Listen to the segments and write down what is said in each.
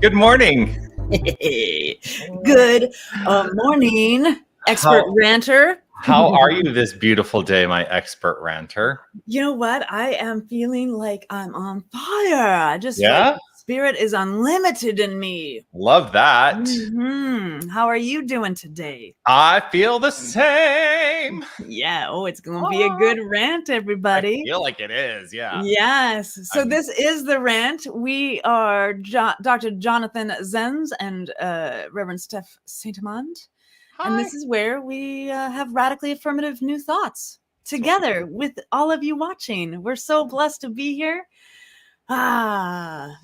Good morning. Good morning, expert ranter. How are you this beautiful day, my expert ranter? You know what? I am feeling like I'm on fire. I just feel Yeah? like the spirit is unlimited in me. Love that. How are you doing today? I feel the same. Yeah. Oh, it's going to be a good rant, everybody. I feel like it is, yeah. Yes. So this is the rant. We are Dr. Jonathan Zenz and Reverend Steph St. Amand. And this is where we have Radically Affirmative New Thoughts together with all of you watching. We're so blessed to be here. And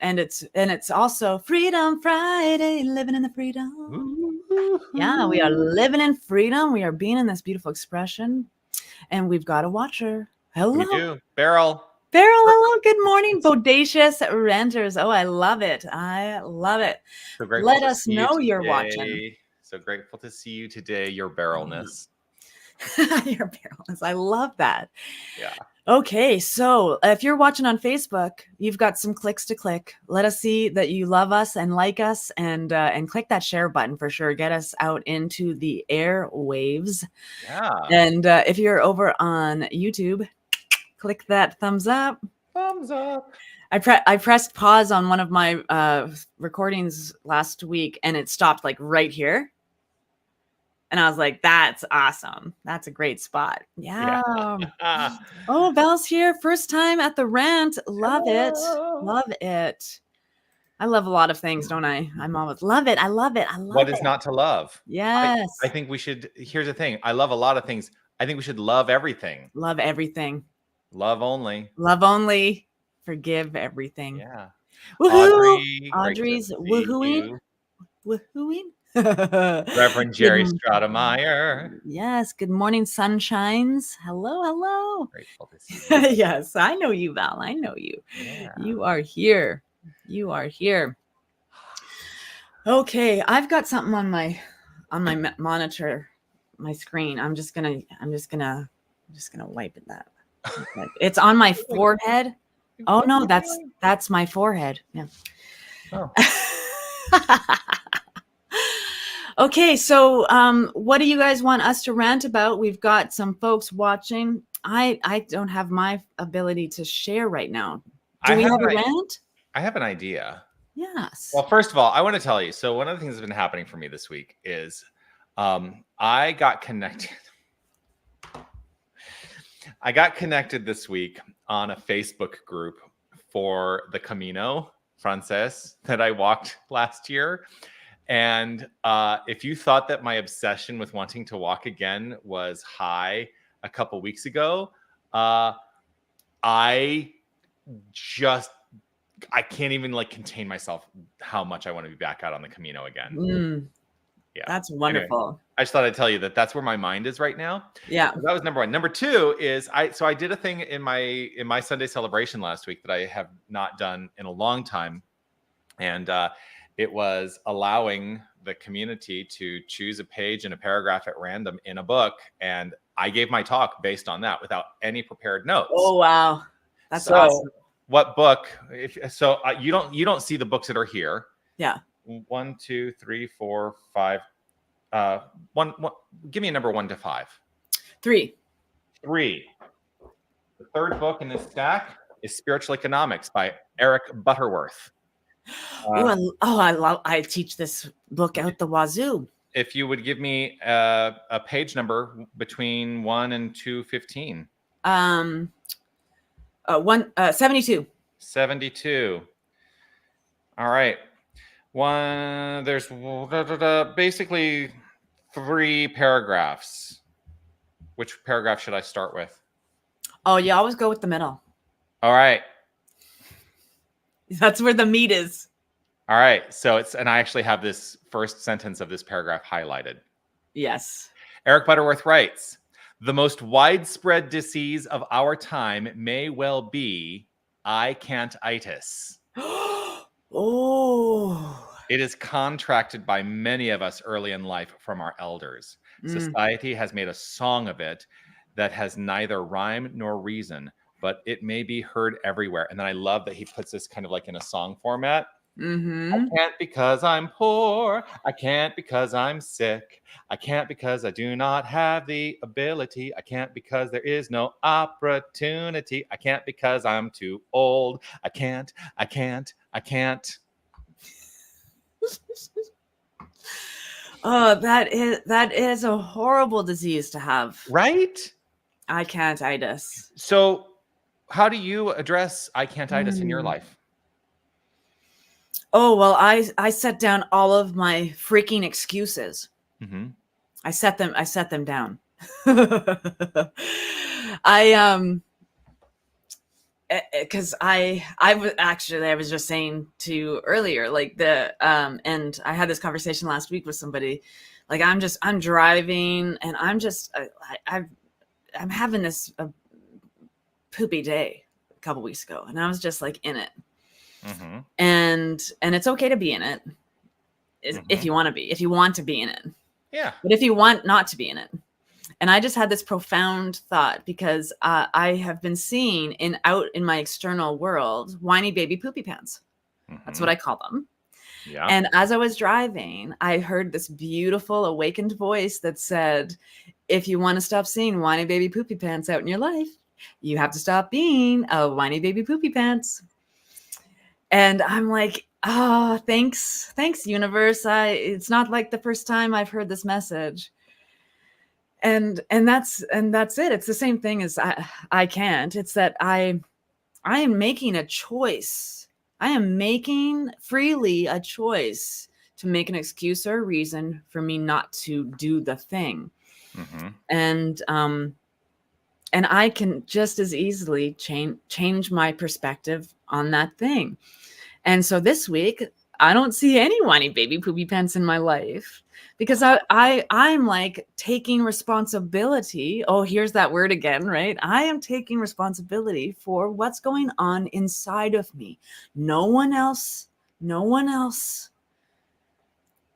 it's also Freedom Friday, living in the freedom. Ooh. Yeah, we are living in freedom. We are being in this beautiful expression. And we've got a watcher. Hello. We do. Beryl, hello. Good morning, bodacious renters. Oh, I love it. I love it. so grateful Let to us see you know you're today. watching. So grateful to see you today, your Berylness. Your barrels. I love that. Yeah. Okay, so if you're watching on Facebook, you've got some clicks to click. Let us see that you love us and like us, and click that share button for sure. Get us out into the airwaves. Yeah. And if you're over on YouTube, click that thumbs up. Thumbs up. I pressed pause on one of my recordings last week, and it stopped like right here. And I was like, that's awesome. That's a great spot. Yeah. Oh, Belle's here. First time at the rant. Love it. Love it. I love a lot of things, don't I? I'm always love it. I love it. I love What it. is not to love? Yes. I think we should. Here's the thing. I love a lot of things. I think we should love everything. Love everything. Love only. Love only. Forgive everything. Yeah. Woohoo! Audrey, Audrey's woohooing. Woohooing. Reverend Jerry Stratemeyer. Yes. Good morning, sunshines. Hello, hello. Grateful to see you. Yes, I know you, Val. I know you. Yeah. You are here. You are here. Okay, I've got something on my monitor, my screen. I'm just gonna wipe it that. It's on my forehead. Oh no, that's my forehead. Yeah. Oh. Okay, so what do you guys want us to rant about? We've got some folks watching. I don't have my ability to share right now. Do we have a rant? I have an idea. Yes. Well, first of all, I want to tell you. So one of the things that's been happening for me this week is I got connected. I got connected this week on a Facebook group for the Camino Frances that I walked last year. And if you thought that my obsession with wanting to walk again was high a couple weeks ago, I can't even contain myself how much I want to be back out on the Camino again. Yeah, that's wonderful. Anyway, I just thought I'd tell you that that's where my mind is right now. Yeah, so that was number one. Number two is I did a thing in my Sunday celebration last week that I have not done in a long time, and it was allowing the community to choose a page and a paragraph at random in a book, and I gave my talk based on that without any prepared notes. Oh wow, that's awesome. What book? You don't see the books that are here. Yeah. 1, 2, 3, 4, 5. One. Give me a number 1 to 5. 3. The third book in this stack is Spiritual Economics by Eric Butterworth. I teach this book out the wazoo. If you would give me a page number between 1 and 215. 72. 72. All right. There's basically 3 paragraphs. Which paragraph should I start with? Oh, you always go with the middle. All right. That's where the meat is. All right. And I actually have this first sentence of this paragraph highlighted. Yes. Eric Butterworth writes, "The most widespread disease of our time may well be I can't-itis. Oh. It is contracted by many of us early in life from our elders. Society has made a song of it that has neither rhyme nor reason, but it may be heard everywhere." And then I love that he puts this kind of in a song format. I can't because I'm poor. I can't because I'm sick. I can't because I do not have the ability. I can't because there is no opportunity. I can't because I'm too old. I can't. Oh, that is a horrible disease to have. Right? I can't-itis. So how do you address I can't-itis in your life? Oh, well, I set down all of my freaking excuses. Mm-hmm. I set them down. Because I was just saying to you earlier, like and I had this conversation last week with somebody, like I'm driving and I'm having this poopy day a couple weeks ago, and I was just like in it. Mm-hmm. And it's okay to be in it if you want to be in it. Yeah. But if you want not to be in it. And I just had this profound thought because I have been seeing out in my external world, whiny baby poopy pants. That's what I call them. Yeah. And as I was driving, I heard this beautiful awakened voice that said, if you want to stop seeing whiny baby poopy pants out in your life, you have to stop being a whiny baby poopy pants. And I'm like, oh, thanks, universe. It's not like the first time I've heard this message. And that's it. It's the same thing as I can't. It's that I am making a choice. I am making freely a choice to make an excuse or a reason for me not to do the thing. And I can just as easily change my perspective on that thing. And so this week, I don't see any whiny baby poopy pants in my life because I'm like taking responsibility. Oh, here's that word again, right? I am taking responsibility for what's going on inside of me. No one else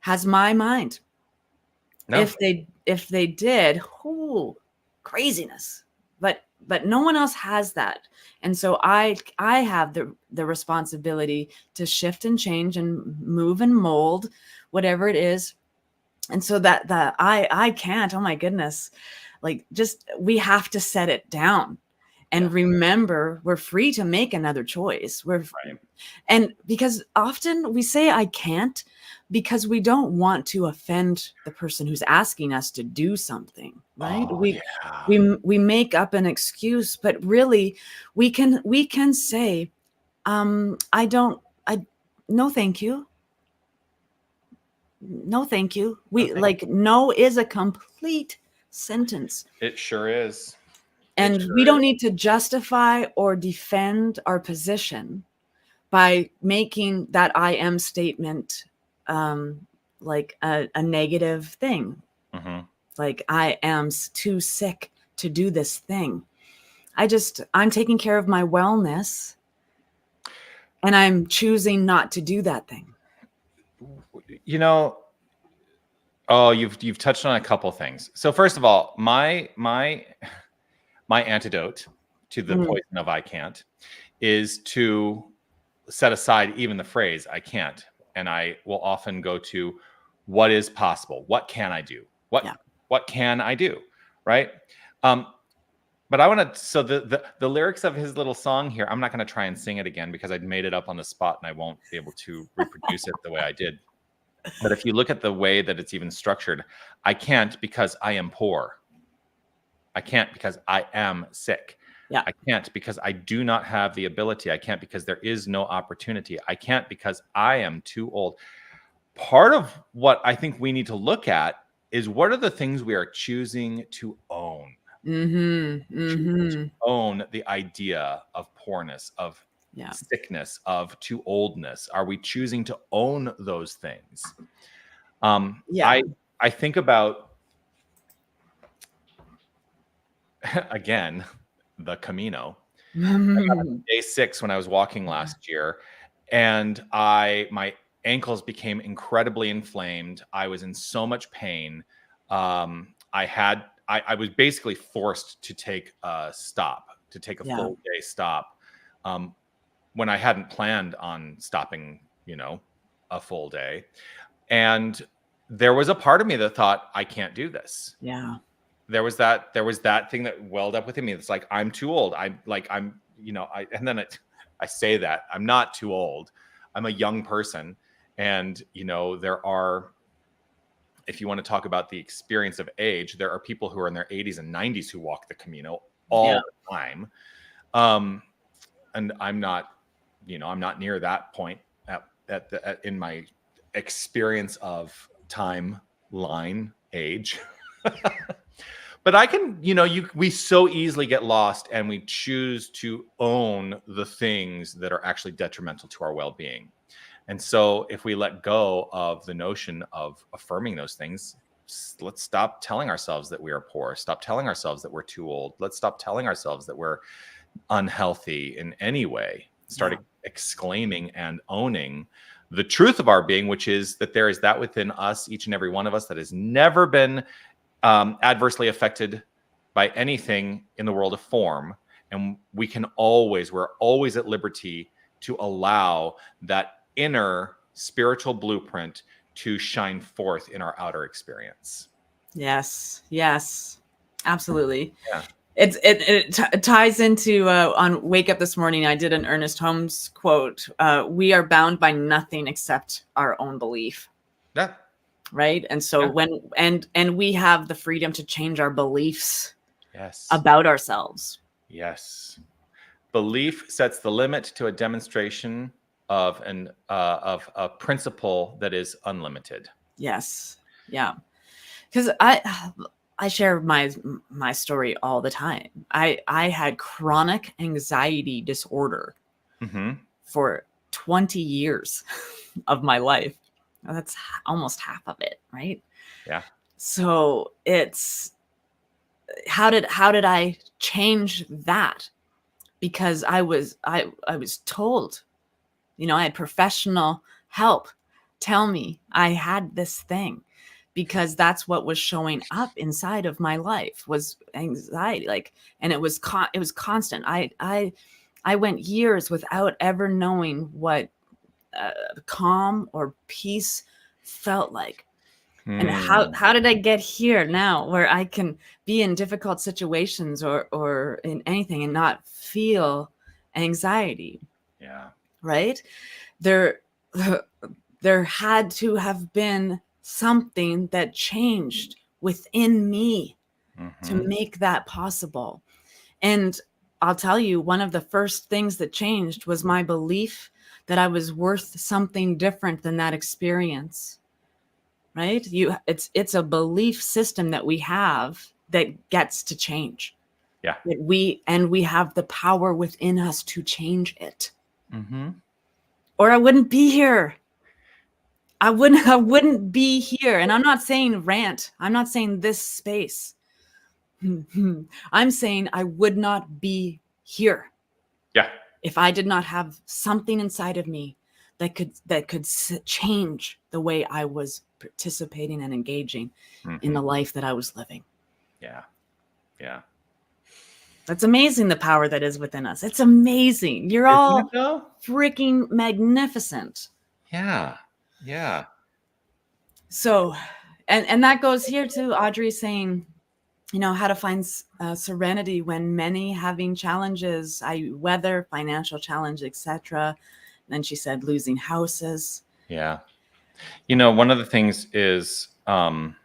has my mind. No. If they did, craziness. But no one else has that. And so I have the responsibility to shift and change and move and mold whatever it is. And so that I can't, oh my goodness, like just, we have to set it down and remember we're free to make another choice. And because often we say I can't because we don't want to offend the person who's asking us to do something, right? We make up an excuse, but really we can say, no, thank you. No, thank you. No is a complete sentence. It sure is. And we don't need to justify or defend our position by making that I am statement like a negative thing. Like I am too sick to do this thing. I'm taking care of my wellness and I'm choosing not to do that thing. You know, you've touched on a couple things. So first of all, my antidote to the poison of I can't is to set aside even the phrase I can't, and I will often go to what is possible. What can I do? What can I do? Right? But I want to. So the lyrics of his little song here, I'm not going to try and sing it again because I'd made it up on the spot and I won't be able to reproduce it the way I did. But if you look at the way that it's even structured, I can't because I am poor. I can't because I am sick. I can't because I do not have the ability. I can't because there is no opportunity. I can't because I am too old. Part of what I think we need to look at is what are the things we are choosing to own? Choosing to own the idea of poorness, of sickness, of too oldness. Are we choosing to own those things? I think about, again, the Camino. Day 6 when I was walking last year, and my ankles became incredibly inflamed. I was in so much pain. I was basically forced to take a full day stop when I hadn't planned on stopping a full day. And there was a part of me that thought, I can't do this. Yeah. There was that thing that welled up within me. It's like, I'm too old. I say that I'm not too old. I'm a young person. And, there are, if you want to talk about the experience of age, there are people who are in their 80s and 90s who walk the Camino all the time. And I'm not near that point in my experience of timeline age. But I can, we so easily get lost, and we choose to own the things that are actually detrimental to our well-being. And so if we let go of the notion of affirming those things, let's stop telling ourselves that we are poor. Stop telling ourselves that we're too old. Let's stop telling ourselves that we're unhealthy in any way. Start exclaiming and owning the truth of our being, which is that there is that within us, each and every one of us, that has never been adversely affected by anything in the world of form. And we're always at liberty to allow that inner spiritual blueprint to shine forth in our outer experience. Yes, absolutely. Yeah. It ties into on Wake Up This Morning, I did an Ernest Holmes quote. We are bound by nothing except our own belief. Yeah. Right. And so when we have the freedom to change our beliefs about ourselves. Yes. Belief sets the limit to a demonstration of a principle that is unlimited. Yes. Yeah. Because I share my story all the time. I had chronic anxiety disorder for 20 years of my life. That's almost half of it, right? Yeah. So it's how did I change that? Because I was told, I had professional help tell me I had this thing, because that's what was showing up inside of my life was anxiety. And it was constant. I went years without ever knowing what calm or peace felt like. And how did I get here now, where I can be in difficult situations or in anything and not feel anxiety? Yeah. Right? There had to have been something that changed within me to make that possible. And I'll tell you, one of the first things that changed was my belief that I was worth something different than that experience. Right? It's a belief system that we have that gets to change. Yeah. We have the power within us to change it. Or I wouldn't be here. I wouldn't be here. And I'm not saying rant. I'm not saying this space. I'm saying I would not be here. Yeah. If I did not have something inside of me that could change the way I was participating and engaging in the life that I was living. Yeah. Yeah. That's amazing, the power that is within us. It's amazing. You're all freaking magnificent. Yeah. Yeah. So, and that goes here too. Audrey saying, how to find serenity when many having challenges, weather, financial challenge, etc. Then she said losing houses. Yeah. One of the things is, I'm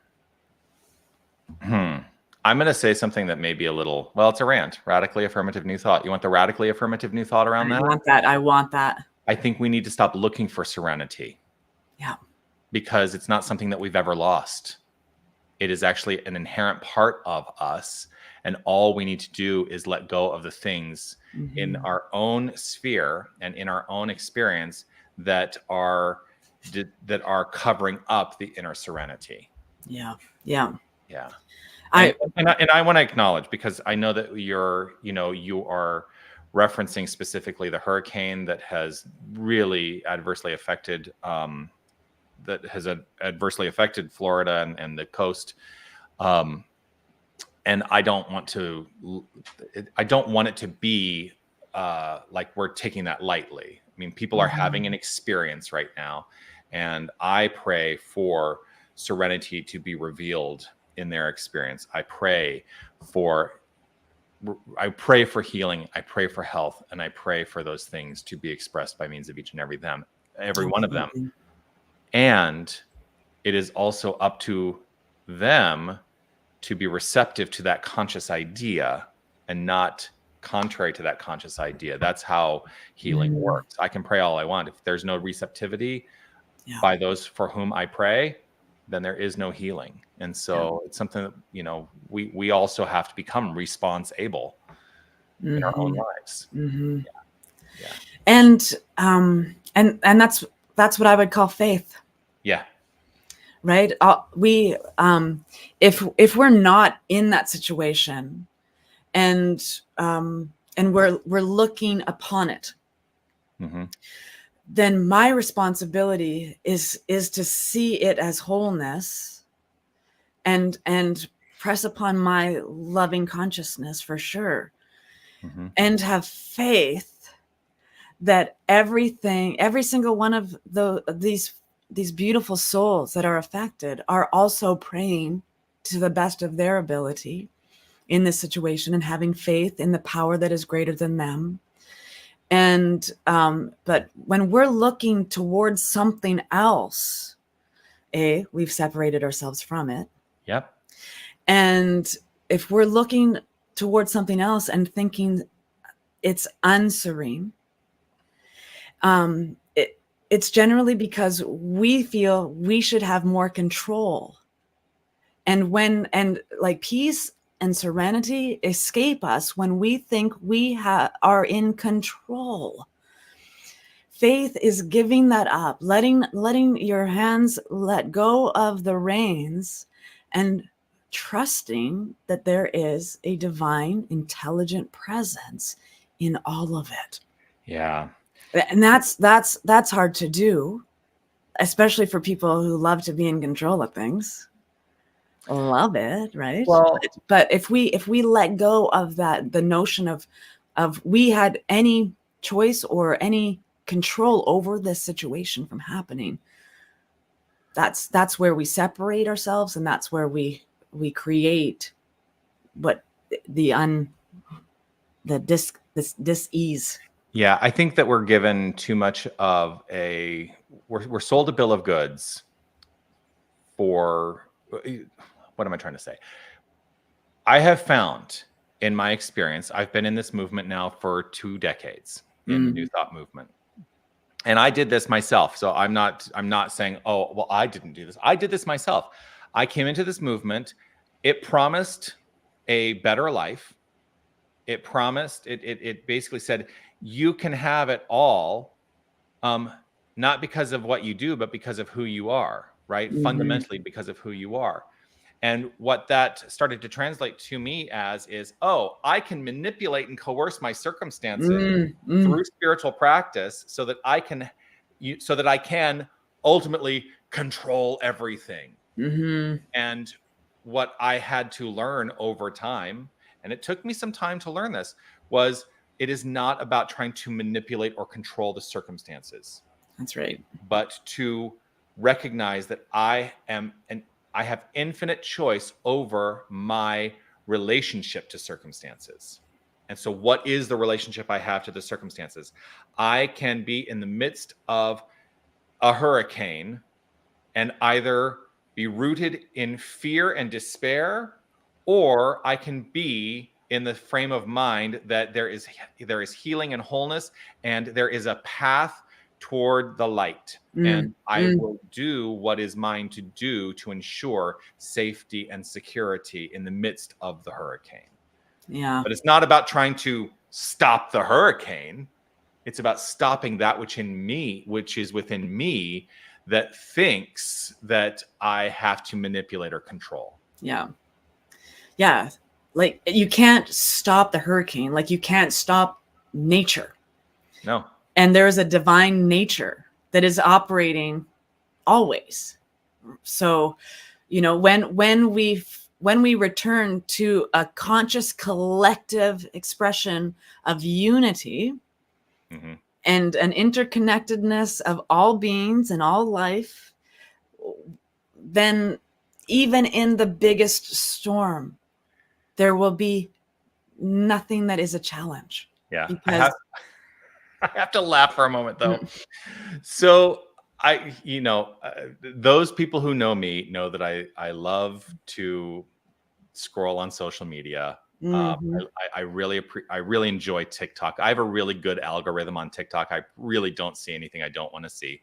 going to say something that may be a little, it's a rant. Radically Affirmative New Thought. You want the Radically Affirmative New Thought around that? I want that. I think we need to stop looking for serenity. Yeah. Because it's not something that we've ever lost. It is actually an inherent part of us. And all we need to do is let go of the things in our own sphere and in our own experience that are covering up the inner serenity. Yeah. I want to acknowledge, because I know that you are referencing specifically the hurricane that has really adversely affected Florida and the coast. And I don't want it to be like we're taking that lightly. mean, people are having an experience right now, and I pray for serenity to be revealed in their experience. I pray for healing. I pray for health, and I pray for those things to be expressed by means of each and every one of them. And it is also up to them to be receptive to that conscious idea and not contrary to that conscious idea. That's how healing works. I can pray all I want. If there's no receptivity by those for whom I pray, then there is no healing. And so it's something that, you know, we also have to become response able in our own lives. And that's what I would call faith. Yeah. Right. If we're not in that situation and we're looking upon it, then my responsibility is to see it as wholeness and press upon my loving consciousness for sure. And have faith that every single one of these beautiful souls that are affected are also praying to the best of their ability in this situation and having faith in the power that is greater than them. And but when we're looking towards something else, we've separated ourselves from it. Yep. And if we're looking towards something else and thinking it's unserene, it's generally because we feel we should have more control. And like peace and serenity escape us when we think we are in control. Faith is giving that up, letting your hands let go of the reins and trusting that there is a divine, intelligent presence in all of it. Yeah. And that's hard to do, especially for people who love to be in control of things. Love it, right? Well, but if we let go of that, the notion of we had any choice or any control over this situation from happening, that's where we separate ourselves, and that's where we create what this dis-ease. Yeah, I think that we're given too much of we're sold a bill of goods for, what am I trying to say? I have found in my experience, I've been in this movement now for 2 decades in the New Thought movement. And I did this myself. So I'm not saying, oh, well, I didn't do this. I did this myself. I came into this movement. It promised a better life. It promised, it basically said, you can have it all, not because of what you do, but because of who you are, right? Fundamentally, because of who you are. And what that started to translate to me as is, oh, I can manipulate and coerce my circumstances through spiritual practice so that I can ultimately control everything. And what I had to learn over time, and it took me some time to learn this, was it is not about trying to manipulate or control the circumstances. That's right. But to recognize that I have infinite choice over my relationship to circumstances. And so what is the relationship I have to the circumstances? I can be in the midst of a hurricane and either be rooted in fear and despair, or I can be in the frame of mind that there is healing and wholeness, and there is a path toward the light. And I will do what is mine to do to ensure safety and security in the midst of the hurricane. Yeah. But it's not about trying to stop the hurricane. It's about stopping that which is within me that thinks that I have to manipulate or control. Yeah. Yeah. Like, you can't stop the hurricane. Like, you can't stop nature. No. And there's a divine nature that is operating always. So, you know, when we return to a conscious collective expression of unity, and an interconnectedness of all beings and all life, then even in the biggest storm, there will be nothing that is a challenge. Yeah. Because I have to laugh for a moment though. So those people who know me know that I love to scroll on social media. I really enjoy TikTok. I have a really good algorithm on TikTok. I really don't see anything I don't want to see.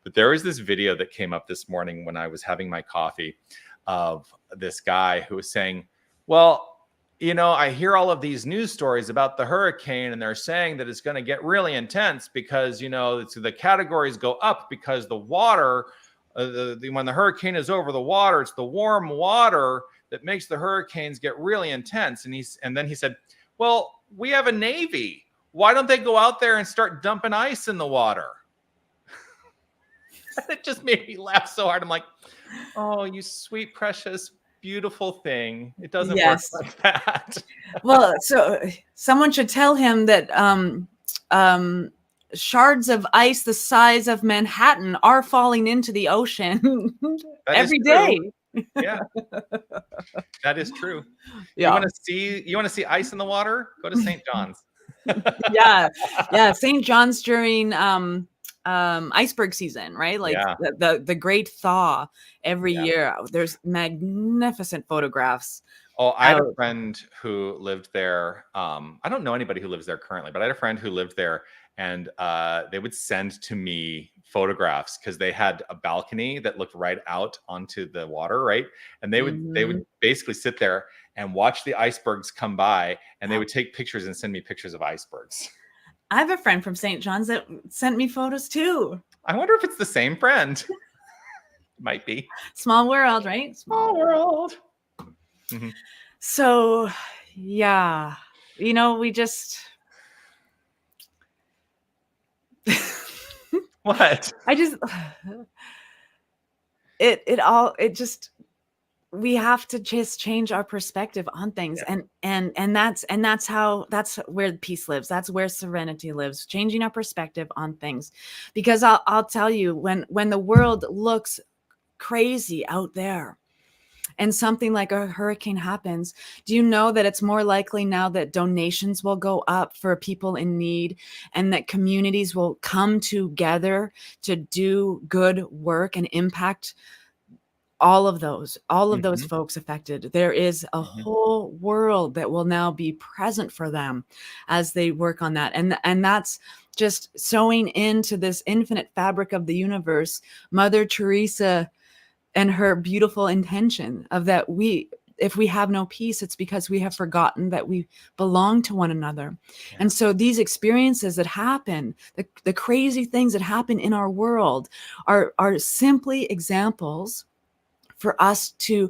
But there was this video that came up this morning when I was having my coffee of this guy who was saying, well, I hear all of these news stories about the hurricane, and they're saying that it's going to get really intense because, the categories go up because the water, when the hurricane is over the water, it's the warm water that makes the hurricanes get really intense. And then he said, well, we have a Navy. Why don't they go out there and start dumping ice in the water? It just made me laugh so hard. I'm like, oh, you sweet, precious, beautiful thing. It doesn't work like that. Well, so someone should tell him that shards of ice the size of Manhattan are falling into the ocean every day. Yeah, that is true. Yeah. You want to see ice in the water? Go to St. John's. Yeah. St. John's during iceberg season, right? Like the great thaw every year. There's magnificent photographs. Oh, I had a friend who lived there. I don't know anybody who lives there currently, but I had a friend who lived there, and they would send to me photographs because they had a balcony that looked right out onto the water, right? And they would basically sit there and watch the icebergs come by, and they would take pictures and send me pictures of icebergs. I have a friend from St. John's that sent me photos too. I wonder if it's the same friend. Might be. Small world, right? Small world. Mm-hmm. So, yeah, we just. What? We have to just change our perspective on things. And that's where peace lives. That's where serenity lives, changing our perspective on things. Because I'll tell you, when the world looks crazy out there and something like a hurricane happens, do you know that it's more likely now that donations will go up for people in need, and that communities will come together to do good work and impact all of those folks affected? There is a whole world that will now be present for them as they work on that. And that's just sewing into this infinite fabric of the universe, Mother Teresa and her beautiful intention of that if we have no peace, it's because we have forgotten that we belong to one another. Yeah. And so these experiences that happen, the crazy things that happen in our world are simply examples for us to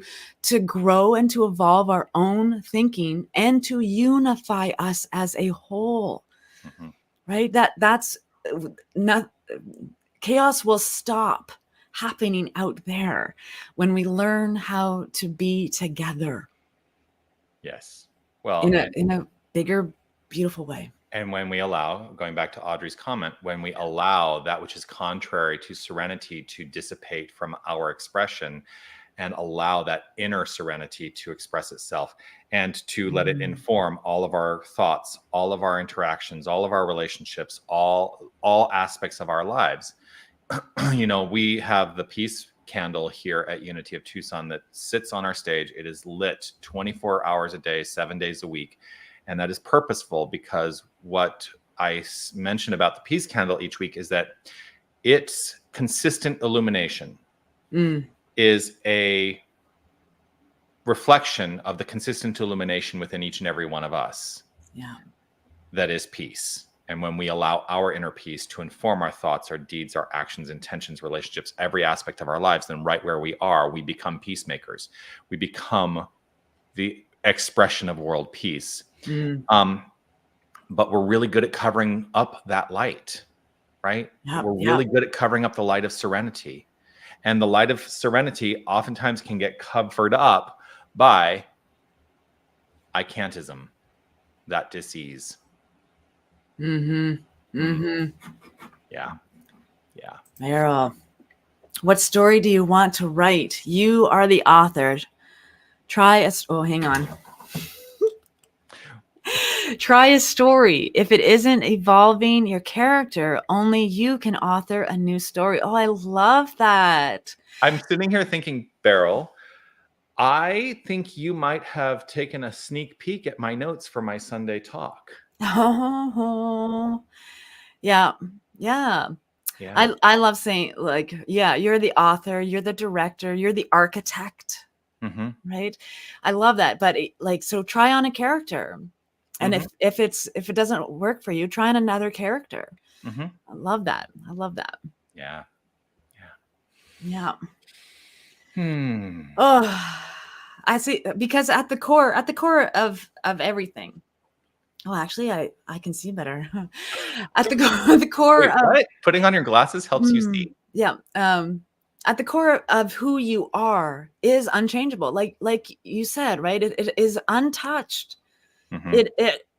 grow and to evolve our own thinking and to unify us as a whole. Right? That's not, chaos will stop happening out there when we learn how to be together. Yes. Well, in a bigger, beautiful way. And when we allow, going back to Audrey's comment, when we allow that which is contrary to serenity to dissipate from our expression, and allow that inner serenity to express itself, and to let it inform all of our thoughts, all of our interactions, all of our relationships, all aspects of our lives. We have the peace candle here at Unity of Tucson that sits on our stage. It is lit 24 hours a day, 7 days a week. And that is purposeful, because what I mention about the peace candle each week is that its consistent illumination is a reflection of the consistent illumination within each and every one of us. Yeah. That is peace. And when we allow our inner peace to inform our thoughts, our deeds, our actions, intentions, relationships, every aspect of our lives, then right where we are, we become peacemakers. We become the expression of world peace. But we're really good at covering up that light, right? We're really good at covering up the light of serenity. And the light of serenity oftentimes can get covered up by I can'tism, that disease. Mm-hmm. Yeah. Yeah. Meryl, what story do you want to write? You are the author. Hang on. Try a story. If it isn't evolving your character, only you can author a new story. Oh, I love that. I'm sitting here thinking, Beryl, I think you might have taken a sneak peek at my notes for my Sunday talk. Oh, yeah. Yeah. Yeah. I love saying, like, yeah, you're the author, you're the director, you're the architect, Mm-hmm. right? I love that. But so try on a character. And Mm-hmm. if it doesn't work for you, try on another character. Mm-hmm. I love that. I love that. Yeah. Yeah. Hmm. Oh, I see. Because at the core of everything. Oh, actually, I can see better. At the core Wait, of what? Putting on your glasses helps you see? yeah. At the core of who you are is unchangeable. Like you said, right? It is untouched. Mm-hmm.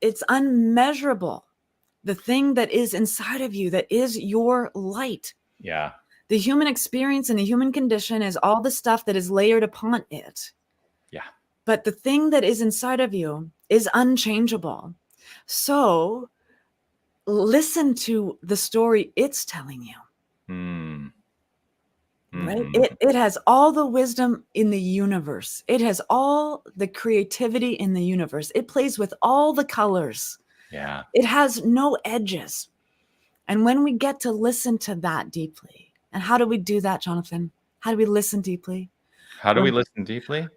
It's unmeasurable. The thing that is inside of you, that is your light. Yeah. The human experience and the human condition is all the stuff that is layered upon it. Yeah. But the thing that is inside of you is unchangeable. So listen to the story it's telling you. Mm. Right? Mm-hmm. It has all the wisdom in the universe. It has all the creativity in the universe. It plays with all the colors. Yeah. It has no edges. And when we get to listen to that deeply, and how do we do that, Jonathan? How do we listen deeply? How do we listen deeply?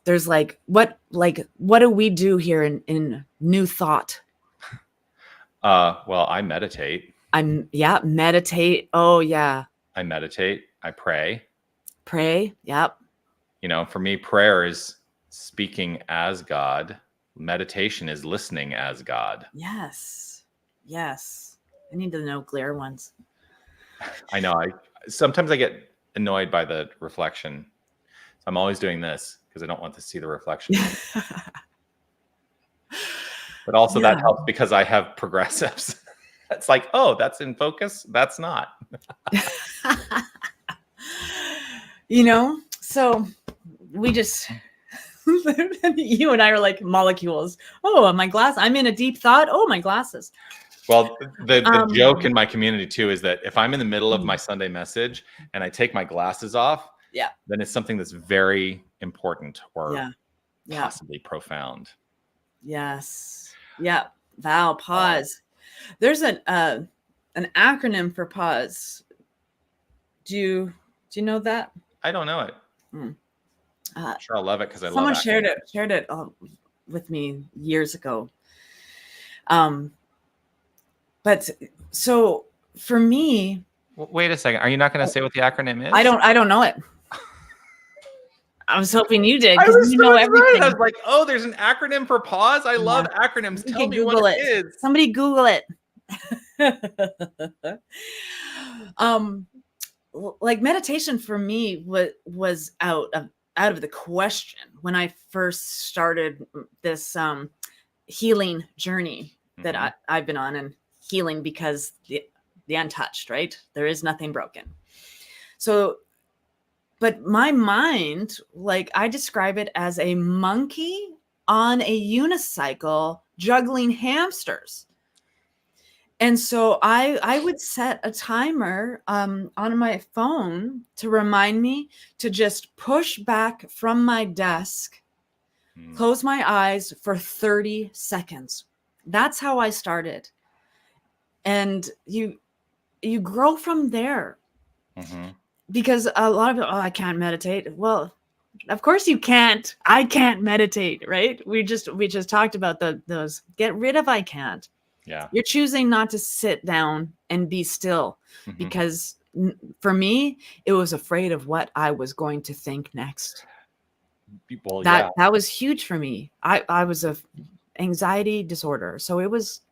There's what do we do here in New Thought? Well, I meditate. Meditate. Oh yeah. I meditate. I pray. Pray. Yep. For me, prayer is speaking as God. Meditation is listening as God. Yes. Yes. I need to know clear ones. I know. Sometimes I get annoyed by the reflection. So I'm always doing this because I don't want to see the reflection. But also that helps because I have progressives. It's like, oh, that's in focus. That's not. So we just, you and I are like molecules. Oh, my glass. I'm in a deep thought. Oh, my glasses. Well, the joke in my community too is that if I'm in the middle of my Sunday message and I take my glasses off, then it's something that's very important or possibly profound. Yes. Yeah. Val, pause. There's an acronym for pause. Do you know that? I don't know it. I'm sure I'll love it because I love it. Someone shared it with me years ago. But so for me, wait a second. Are you not going to say what the acronym is? I don't know it. I was hoping you did because you know everything. I was like, oh, there's an acronym for pause. I love acronyms. Tell me what it is. Somebody Google it. Like meditation for me was out of the question when I first started this healing journey that I've been on, and healing because the untouched, right? There is nothing broken. So, but my mind, like I describe it as a monkey on a unicycle juggling hamsters. And so I would set a timer on my phone to remind me to just push back from my desk, close my eyes for 30 seconds. That's how I started. And you grow from there. Because a lot of people, I can't meditate. Well, of course you can't. I can't meditate, right? We just talked about those. Get rid of I can't. Yeah. You're choosing not to sit down and be still because for me, it was afraid of what I was going to think next. Well, that was huge for me. I was a anxiety disorder. So it was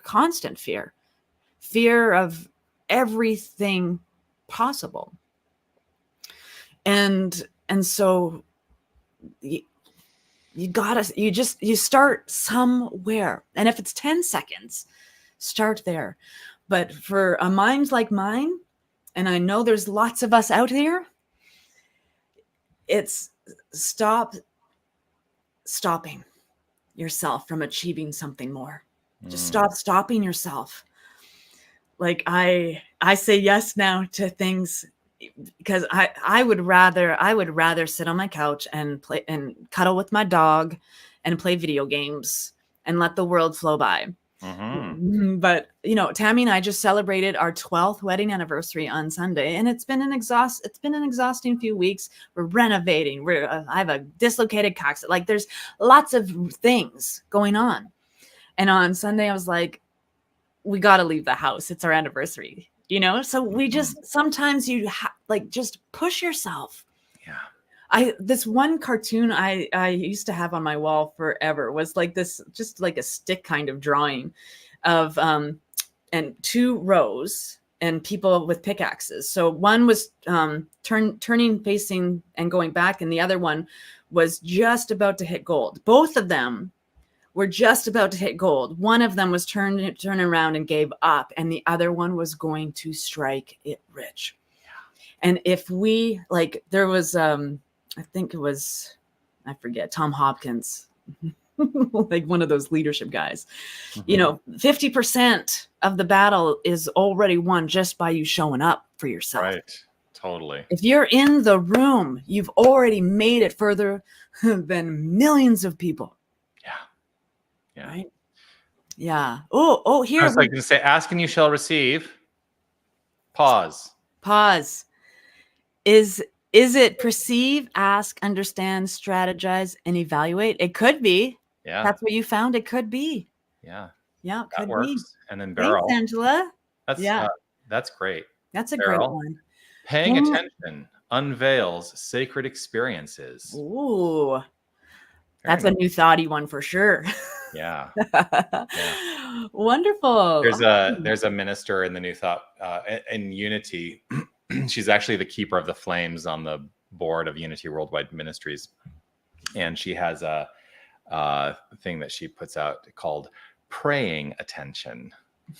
constant fear of everything possible. And so you start somewhere. And if it's 10 seconds, Start there. But for a mind like mine, and I know there's lots of us out there, it's stopping yourself from achieving something more. Just stop stopping yourself. Like I say yes now to things because I would rather sit on my couch and play and cuddle with my dog and play video games and let the world flow by. But Tammy and I just celebrated our 12th wedding anniversary on Sunday, and it's been an exhausting few weeks. We're renovating. I have a dislocated coccyx. Like there's lots of things going on. And on Sunday I was like, we got to leave the house. It's our anniversary, So we just sometimes just push yourself. Yeah. This one cartoon I used to have on my wall forever was like this, just like a stick kind of drawing of and 2 rows and people with pickaxes. So one was turning, facing and going back, and the other one was just about to hit gold. Both of them were just about to hit gold. One of them was turning around and gave up, and the other one was going to strike it rich. Yeah. And if we there was I think it was, I forget, Tom Hopkins, like one of those leadership guys. 50% of the battle is already won just by you showing up for yourself. Right. Totally. If you're in the room, you've already made it further than millions of people. Yeah. Right? Yeah. Oh, here. I was like going to say, ask and you shall receive. Pause. Is it perceive, ask, understand, strategize, and evaluate? It could be. Yeah. That's what you found. It could be. Yeah. Yeah, it that could works. be. And then barrel. Thanks, Angela. That's great. That's a barrel. Great one. Paying attention unveils sacred experiences. Ooh. That's a new thoughty one for sure. Yeah. Wonderful. There's a minister in the New Thought in Unity. She's actually the keeper of the flames on the board of Unity Worldwide Ministries, and she has a thing that she puts out called praying attention,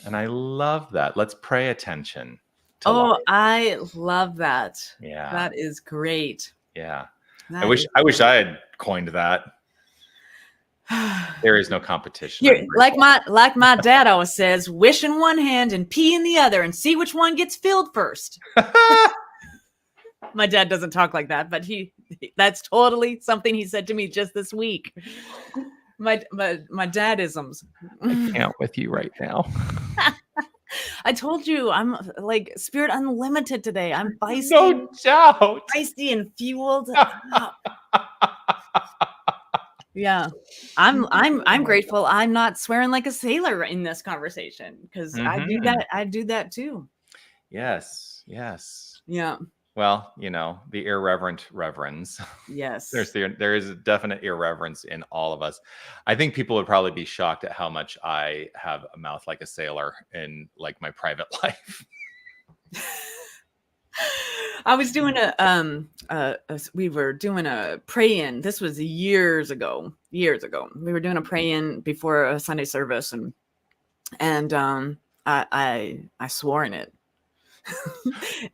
and I love that. Let's pray attention. Oh, I love that. Yeah, that is great. Yeah, I wish I had coined that. There is no competition. Like my dad always says, wish in one hand and pee in the other and see which one gets filled first. My dad doesn't talk like that, but that's totally something he said to me just this week. My dadisms. I can't with you right now. I told you I'm like Spirit Unlimited today. I'm feisty. No doubt. Feisty and fueled. Yeah, I'm grateful I'm not swearing like a sailor in this conversation, because I do that too. Yes. Yeah. Well, the irreverent reverends. Yes. there is a definite irreverence in all of us. I think people would probably be shocked at how much I have a mouth like a sailor in like my private life. I was doing we were doing a pray-in. This was years ago. We were doing a pray-in before a Sunday service, and I swore in it.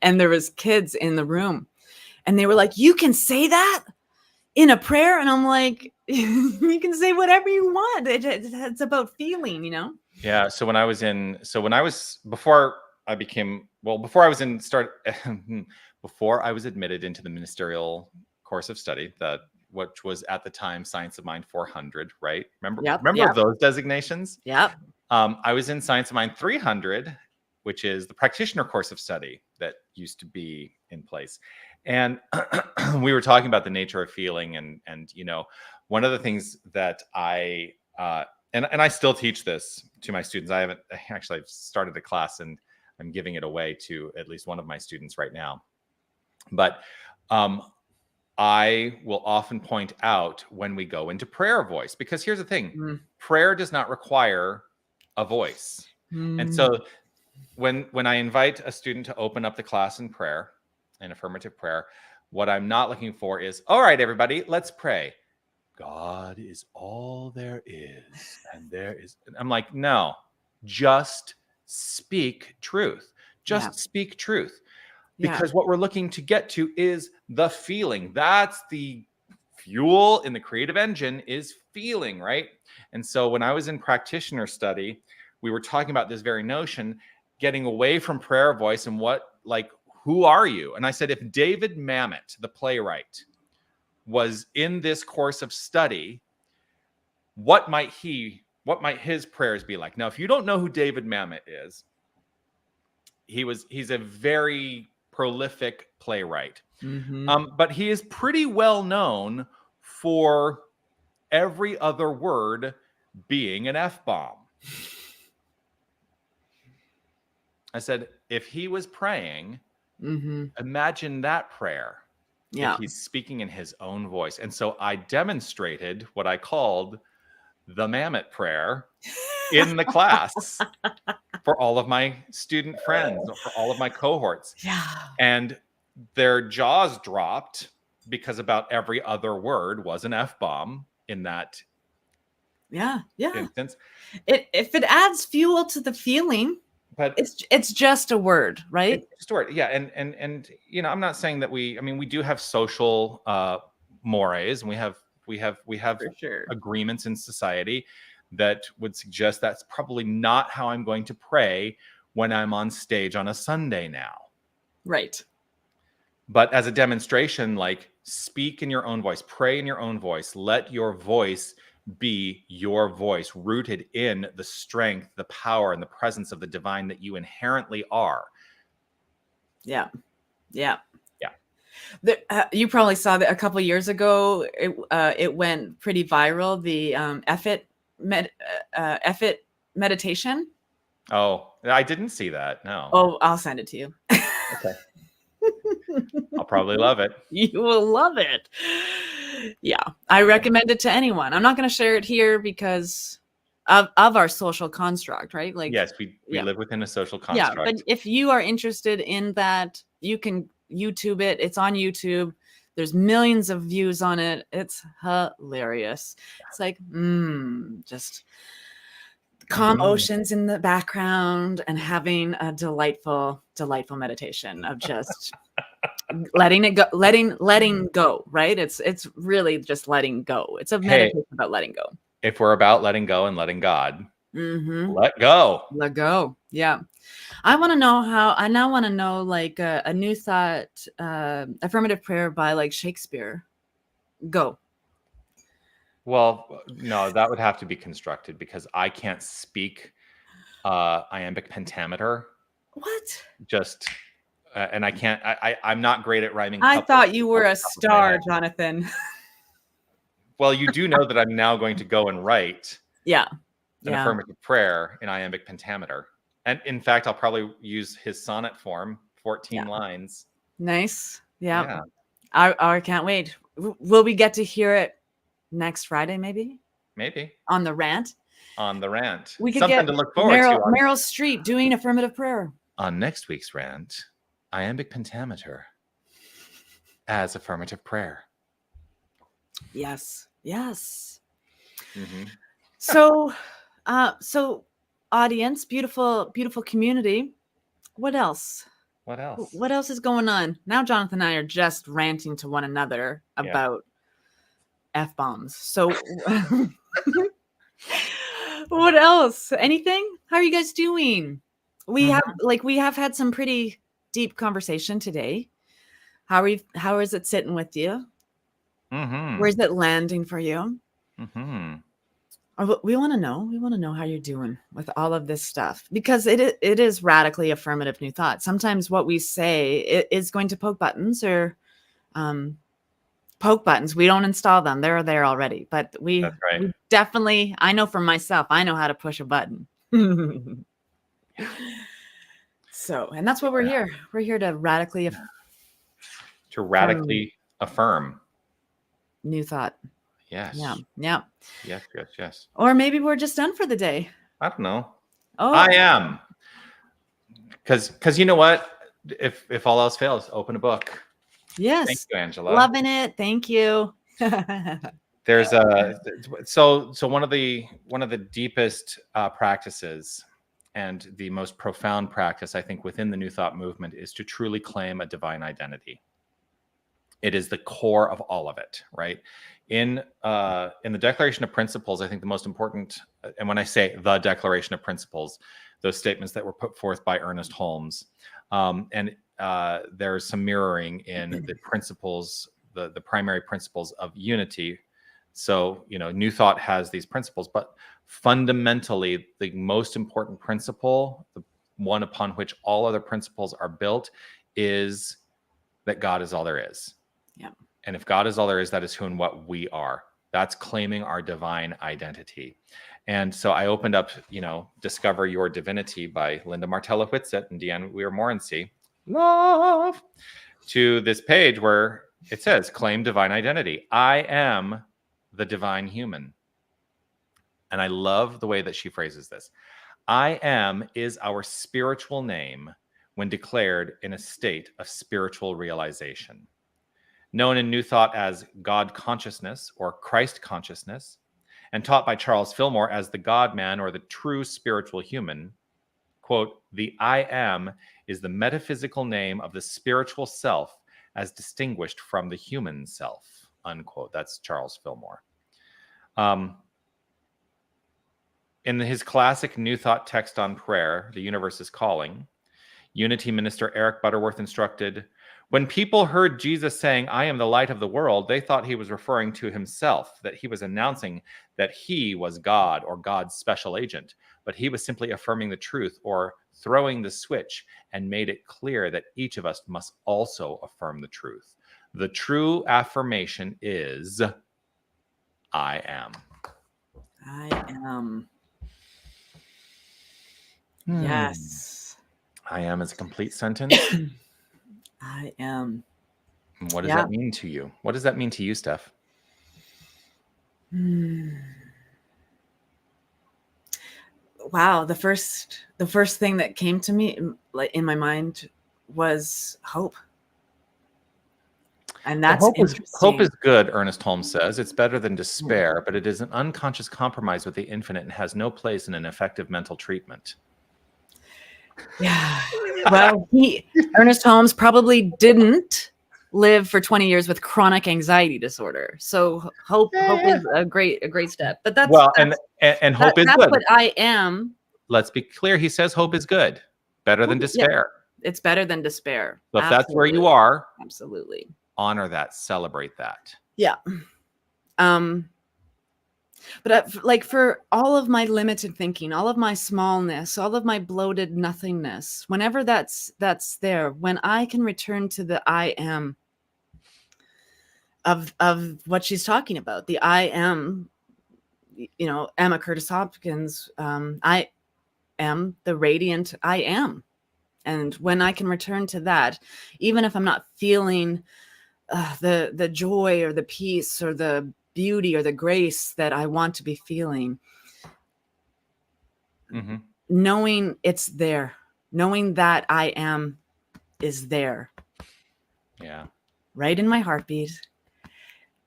And there was kids in the room, and they were like, "You can say that in a prayer?" And I'm like, "You can say whatever you want. It's about feeling, Yeah. So before I was admitted into the ministerial course of study, which was at the time Science of Mind 400, right? Remember those designations? Yep. I was in Science of Mind 300, which is the practitioner course of study that used to be in place. And we were talking about the nature of feeling, and one of the things that I I still teach this to my students. I've started a class and I'm giving it away to at least one of my students right now. But I will often point out when we go into prayer voice, because here's the thing, prayer does not require a voice. And so when I invite a student to open up the class in prayer, in affirmative prayer, what I'm not looking for is, all right, everybody, let's pray. God is all there is, and there is. I'm like, no, just speak truth. Just speak truth. Because what we're looking to get to is the feeling. That's the fuel in the creative engine, is feeling, right? And so when I was in practitioner study, we were talking about this very notion, getting away from prayer voice and who are you? And I said, if David Mamet, the playwright, was in this course of study, what might his prayers be like? Now, if you don't know who David Mamet is, he's a very prolific playwright. But he is pretty well known for every other word being an F-bomb. I said, if he was praying, imagine that prayer. If he's speaking in his own voice. And so I demonstrated what I called the Mamet prayer in the class for all of my student friends, for all of my cohorts. And their jaws dropped because about every other word was an F-bomb in that instance. If it adds fuel to the feeling, but it's just a word, right? It's just a word. Yeah. And I'm not saying that we do have social mores, and we have for sure agreements in society that would suggest that's probably not how I'm going to pray when I'm on stage on a Sunday now. Right. But as a demonstration, speak in your own voice, pray in your own voice, let your voice be your voice, rooted in the strength, the power, and the presence of the divine that you inherently are. Yeah. You probably saw that a couple of years ago. It went pretty viral. The F-it meditation. Oh, I didn't see that. No. Oh, I'll send it to you. Okay. I'll probably love it. You will love it. Yeah, I recommend it to anyone. I'm not going to share it here because of our social construct, right? Yes, we live within a social construct. Yeah, but if you are interested in that, you can YouTube it. It's on YouTube. There's millions of views on it. It's hilarious. It's like, just calm oceans in the background and having a delightful meditation of just letting it go, letting go, right? It's really just letting go. It's a meditation about letting go. If we're about letting go and letting God, let go. Yeah. I want to know I now want to know a New Thought affirmative prayer by Shakespeare. Go. Well, no, that would have to be constructed because I can't speak iambic pentameter. What? Just and I can't. I'm not great at rhyming. I thought you were a star, Jonathan. Well, you do know that I'm now going to go and write an affirmative prayer in iambic pentameter. And in fact, I'll probably use his sonnet form, 14 lines. Nice. Yeah. I can't wait. Will we get to hear it next Friday, maybe? Maybe. On the RANT? On the RANT. We could Something get to look forward to. Meryl Streep doing affirmative prayer. On next week's RANT, iambic pentameter as affirmative prayer. Yes. So audience, beautiful community. What else is going on now? Jonathan and I are just ranting to one another about F-bombs. So what else? Anything? How are you guys doing? We have had some pretty deep conversation today. How is it sitting with you? Where's it landing for you? We want to know. We want to know how you're doing with all of this stuff, because it is radically affirmative new thought. Sometimes what we say is going to poke buttons or poke buttons. We don't install them. They're there already. But we definitely, I know for myself, I know how to push a button. So, and that's what we're here. We're here to radically affirm new thought. Yes. Yeah. Yes. Or maybe we're just done for the day. I don't know. Oh, I am. Because you know what? If all else fails, open a book. Yes. Thank you, Angela. Loving it. Thank you. There's so one of the deepest practices and the most profound practice, I think, within the New Thought movement is to truly claim a divine identity. It is the core of all of it, right? In the Declaration of Principles, I think the most important, and when I say the Declaration of Principles, those statements that were put forth by Ernest Holmes, and there's some mirroring in the principles, the primary principles of unity. So, New Thought has these principles, but fundamentally, the most important principle, the one upon which all other principles are built, is that God is all there is. Yeah. And if God is all there is, that is who and what we are. That's claiming our divine identity. And so I opened up, Discover Your Divinity by Linda Martella Whitsitt and Deanne Weir-Morency, love, to this page where it says, claim divine identity. I am the divine human. And I love the way that she phrases this. I am is our spiritual name when declared in a state of spiritual realization. Known in New Thought as God consciousness or Christ consciousness, and taught by Charles Fillmore as the God-man or the true spiritual human, quote, the I am is the metaphysical name of the spiritual self as distinguished from the human self, unquote. That's Charles Fillmore. In his classic New Thought text on prayer, The Universe is Calling, Unity Minister Eric Butterworth instructed, when people heard Jesus saying, I am the light of the world, they thought he was referring to himself, that he was announcing that he was God or God's special agent. But he was simply affirming the truth or throwing the switch and made it clear that each of us must also affirm the truth. The true affirmation is, I am. I am. Yes. I am is a complete sentence. I am. What does that mean to you? What does that mean to you, Steph? Wow, the first thing that came to me in my mind was hope. And that's hope is good, Ernest Holmes says. It's better than despair, but it is an unconscious compromise with the infinite and has no place in an effective mental treatment. Yeah. Well, Ernest Holmes probably didn't live for 20 years with chronic anxiety disorder. So hope is a great step. But that's hope is that's good. what I am. Let's be clear. He says hope is good, better than despair. Yeah. It's better than despair. So if that's where you are, absolutely honor that, celebrate that. Yeah. But like for all of my limited thinking, all of my smallness, all of my bloated nothingness, whenever that's there, when I can return to the I am of what she's talking about, the I am, Emma Curtis Hopkins, I am the radiant I am. And when I can return to that, even if I'm not feeling the joy or the peace or the beauty or the grace that I want to be feeling, knowing it's there, knowing that I am is there. Yeah. Right in my heartbeat.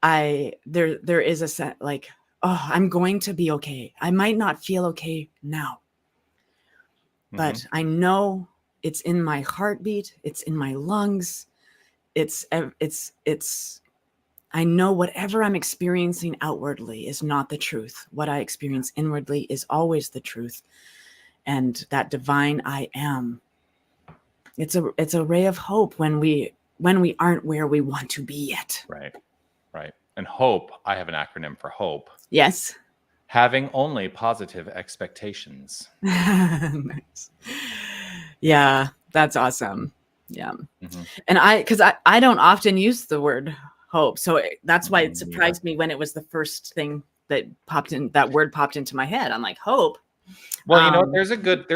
There is a set like, oh, I'm going to be okay. I might not feel okay now, but I know it's in my heartbeat. It's in my lungs. I know whatever I'm experiencing outwardly is not the truth. What I experience inwardly is always the truth. And that divine I am. It's a ray of hope when we aren't where we want to be yet. Right. And hope, I have an acronym for hope. Yes. Having only positive expectations. Nice. Yeah, that's awesome. Yeah. And because I don't often use the word hope. So that's why it surprised me when it was the first thing that word popped into my head. I'm like, hope. Well, there's a good,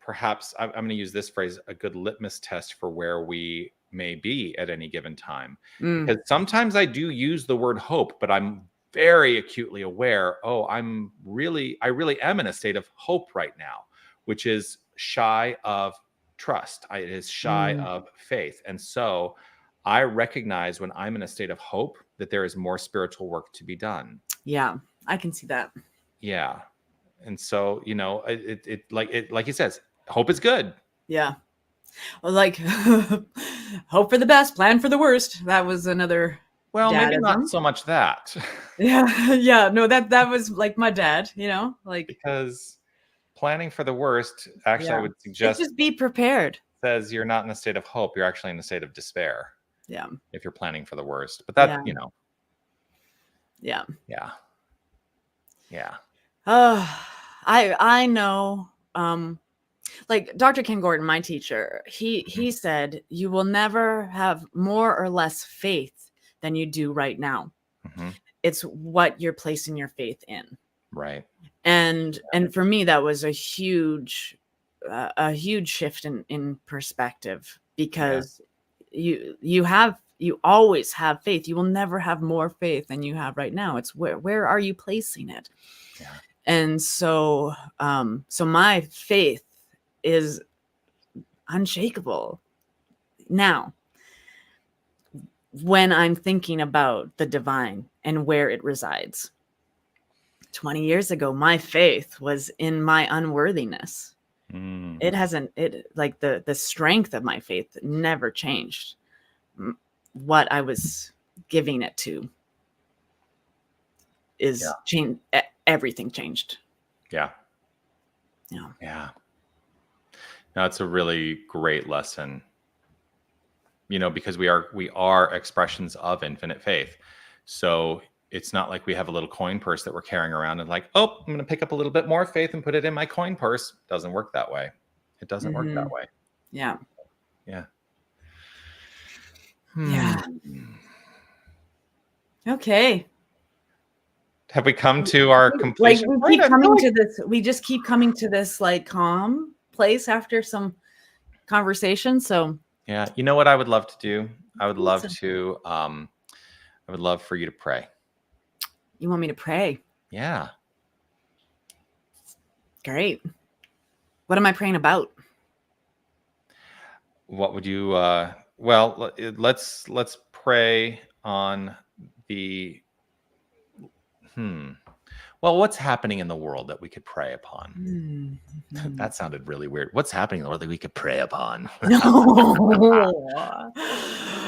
perhaps I'm going to use this phrase, a good litmus test for where we may be at any given time. Because sometimes I do use the word hope, but I'm very acutely aware, I really am in a state of hope right now, which is shy of trust. It is shy of faith. And so I recognize when I'm in a state of hope that there is more spiritual work to be done. Yeah, I can see that. Yeah. And so, you know, like he says, hope is good. Yeah. Well, like hope for the best, plan for the worst. That was another Well, maybe dadism. not so much that. Yeah. Yeah. No, that was like my dad, you know, like Because planning for the worst, actually, yeah. I would It's suggest, just be prepared. says you're not in a state of hope. You're actually in a state of despair Yeah. if you're planning for the worst. But that, you know, Yeah. yeah. Yeah. I know like Dr. Ken Gordon, my teacher, he said you will never have more or less faith than you do right now. Mm-hmm. It's what you're placing your faith in. Right. And for me that was a huge shift in perspective, because you always have faith. You will never have more faith than you have right now. It's where are you placing it? Yeah. And so so my faith is unshakable now when I'm thinking about the divine and where it resides. 20 years ago, my faith was in my unworthiness. It hasn't, like the strength of my faith never changed. What I was giving it to is changed. Everything changed. Yeah. Yeah. Yeah. Now, it's a really great lesson, you know, because we are expressions of infinite faith. So it's not like we have a little coin purse that we're carrying around and like, oh, I'm going to pick up a little bit more faith and put it in my coin purse. Doesn't work that way. It doesn't work that way. Yeah. Yeah. Yeah. Okay. Have we come to our completion? Like we keep coming to this. We just keep coming to this like calm place after some conversation. So yeah, you know what I would love to do? I would love to. I would love for you to pray. You want me to pray? Yeah. Great. What am I praying about? What would you? Well, let's pray on the. Well, what's happening in the world that we could pray upon? That sounded really weird. What's happening in the world that we could pray upon? No.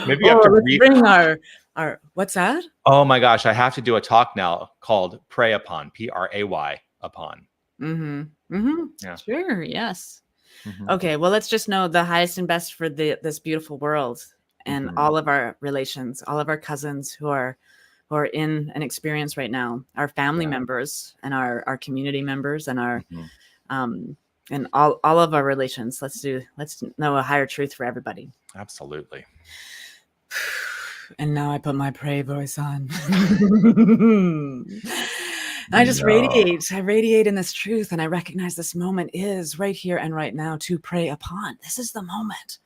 Maybe you have to bring our what's that? Oh my gosh, I have to do a talk now called Pray Upon, Pray upon. Yeah. Sure, yes. Mm-hmm. Okay, well, let's just know the highest and best for this beautiful world and all of our relations, all of our cousins who are in an experience right now, our family members and our community members and our and all of our relations. Let's know a higher truth for everybody. Absolutely. And now I put my pray voice on. I just radiate. I radiate in this truth, and I recognize this moment is right here and right now to pray upon. This is the moment.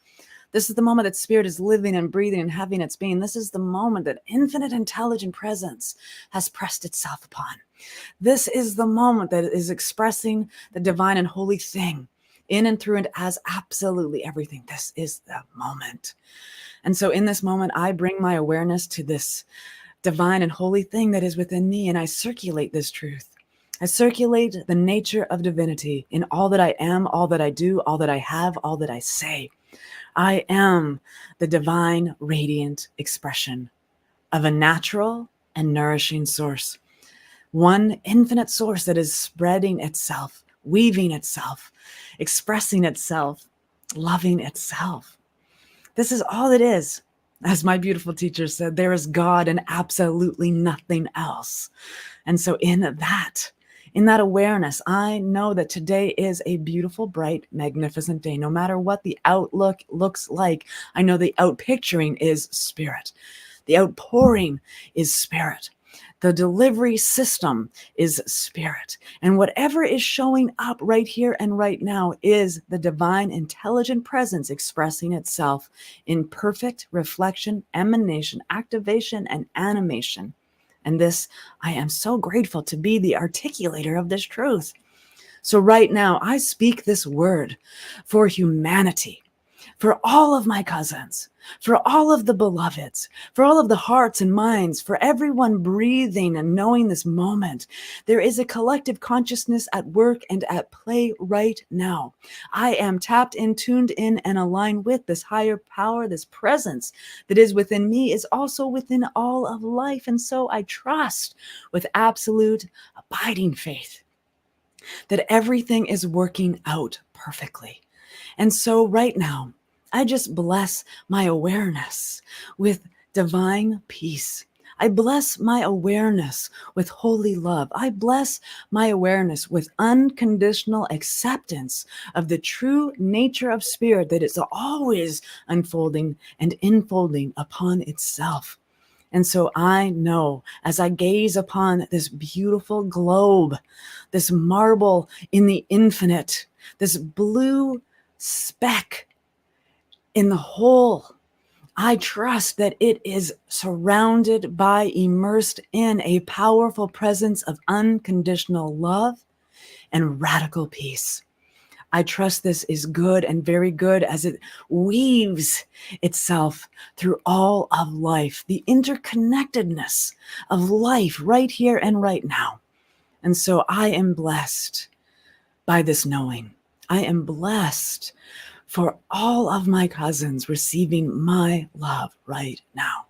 This is the moment that spirit is living and breathing and having its being. This is the moment that infinite intelligent presence has pressed itself upon. This is the moment that is expressing the divine and holy thing in and through and as absolutely everything. This is the moment. And so in this moment, I bring my awareness to this divine and holy thing that is within me, and I circulate this truth. I circulate the nature of divinity in all that I am, all that I do, all that I have, all that I say. I am the divine, radiant expression of a natural and nourishing source. One infinite source that is spreading itself, weaving itself, expressing itself, loving itself. This is all it is. As my beautiful teacher said, there is God and absolutely nothing else. And so in that awareness, I know that today is a beautiful, bright, magnificent day. No matter what the outlook looks like, I know the outpicturing is spirit. The outpouring is spirit. The delivery system is spirit. And whatever is showing up right here and right now is the divine intelligent presence expressing itself in perfect reflection, emanation, activation, and animation. And this, I am so grateful to be the articulator of this truth. So right now, I speak this word for humanity, for all of my cousins, for all of the beloveds, for all of the hearts and minds, for everyone breathing and knowing this moment. There is a collective consciousness at work and at play right now. I am tapped in, tuned in, and aligned with this higher power. This presence that is within me is also within all of life. And so I trust with absolute abiding faith that everything is working out perfectly. And so right now, I just bless my awareness with divine peace. I bless my awareness with holy love. I bless my awareness with unconditional acceptance of the true nature of spirit that is always unfolding and infolding upon itself. And so I know as I gaze upon this beautiful globe, this marble in the infinite, this blue speck in the whole, I trust that it is surrounded by, immersed in a powerful presence of unconditional love and radical peace. I trust this is good and very good as it weaves itself through all of life, the interconnectedness of life right here and right now. And so I am blessed by this knowing. I am blessed for all of my cousins receiving my love right now.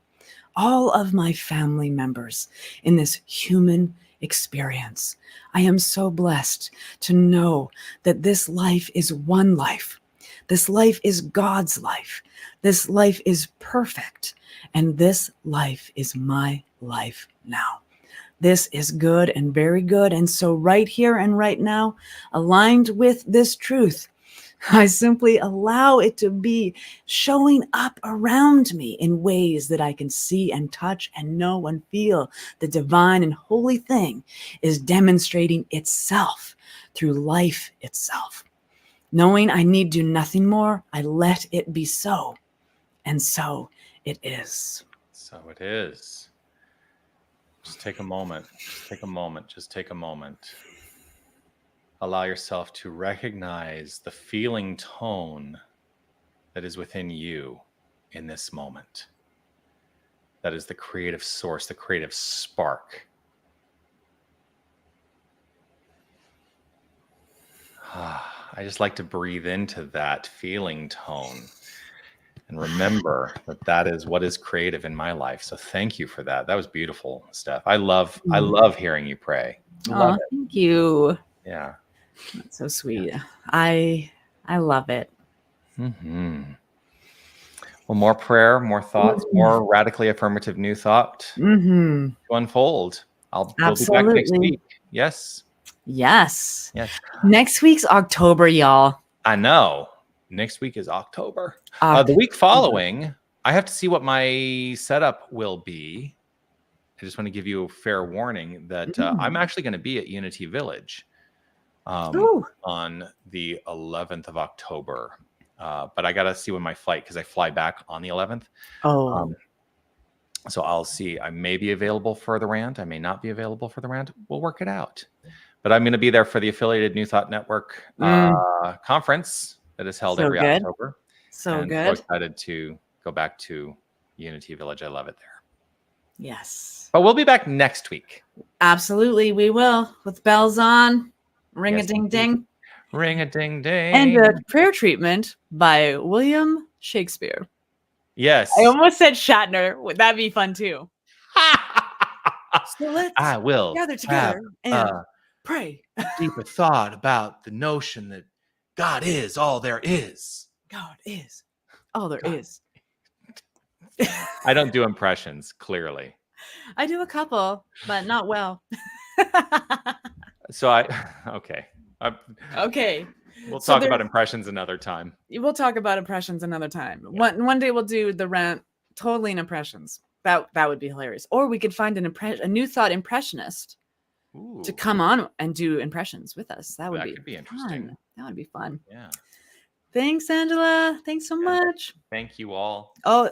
All of my family members in this human experience. I am so blessed to know that this life is one life. This life is God's life. This life is perfect. And this life is my life now. This is good and very good. And so right here and right now, aligned with this truth, I simply allow it to be showing up around me in ways that I can see and touch and know and feel. The divine and holy thing is demonstrating itself through life itself. Knowing I need do nothing more, I let it be so. And so it is. So it is. Just take a moment. Just take a moment. Just take a moment. Allow yourself to recognize the feeling tone that is within you in this moment. That is the creative source, the creative spark. I just like to breathe into that feeling tone and remember that that is what is creative in my life. So thank you for that. That was beautiful, Steph. I love hearing you pray. Oh, thank you. Yeah. That's so sweet. Yeah. I love it. Mm-hmm. Well, more prayer, more thoughts, more radically affirmative new thought to unfold. We'll be back next week. Yes. Yes. Next week's October, y'all. I know. Next week is October. The week following, I have to see what my setup will be. I just want to give you a fair warning that I'm actually going to be at Unity Village on the 11th of October. But I got to see when my flight, because I fly back on the 11th. So I'll see. I may be available for the RANT. I may not be available for the RANT. We'll work it out. But I'm going to be there for the Affiliated New Thought Network conference that is held every October. So good. So excited to go back to Unity Village. I love it there. Yes. But we'll be back next week. Absolutely. We will. With bells on. Ring-a-ding-ding. Ring-a-ding-ding. And a prayer treatment by William Shakespeare. Yes. I almost said Shatner. Would that be fun too? So let's gather together and pray. Deeper thought about the notion that God is all there is. God is all there is. I don't do impressions, clearly. I do a couple, but not well. So okay. Okay. We'll talk about impressions another time. We'll talk about impressions another time. Yeah. One day we'll do the RANT totally in impressions. That would be hilarious. Or we could find a new thought impressionist to come on and do impressions with us. That would be interesting. Fun. That would be fun. Yeah. Thanks, Angela. Thanks so much. Thank you all. Oh,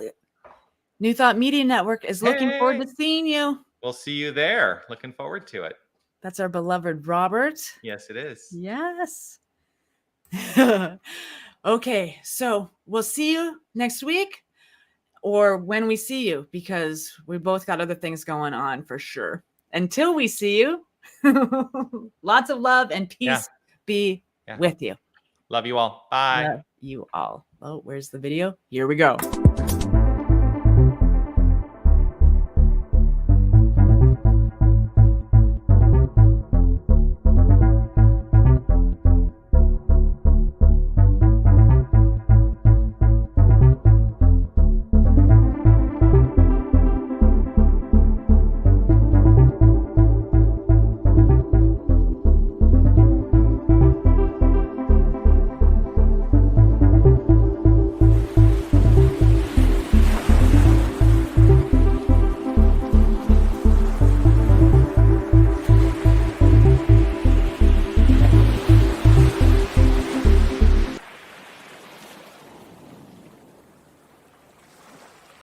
New Thought Media Network is looking forward to seeing you. We'll see you there. Looking forward to it. That's our beloved Robert. Yes, it is. Yes. Okay, so we'll see you next week or when we see you, because we both got other things going on for sure. Until we see you, lots of love and peace be with you. Love you all. Bye. Love you all. Oh, where's the video? Here we go.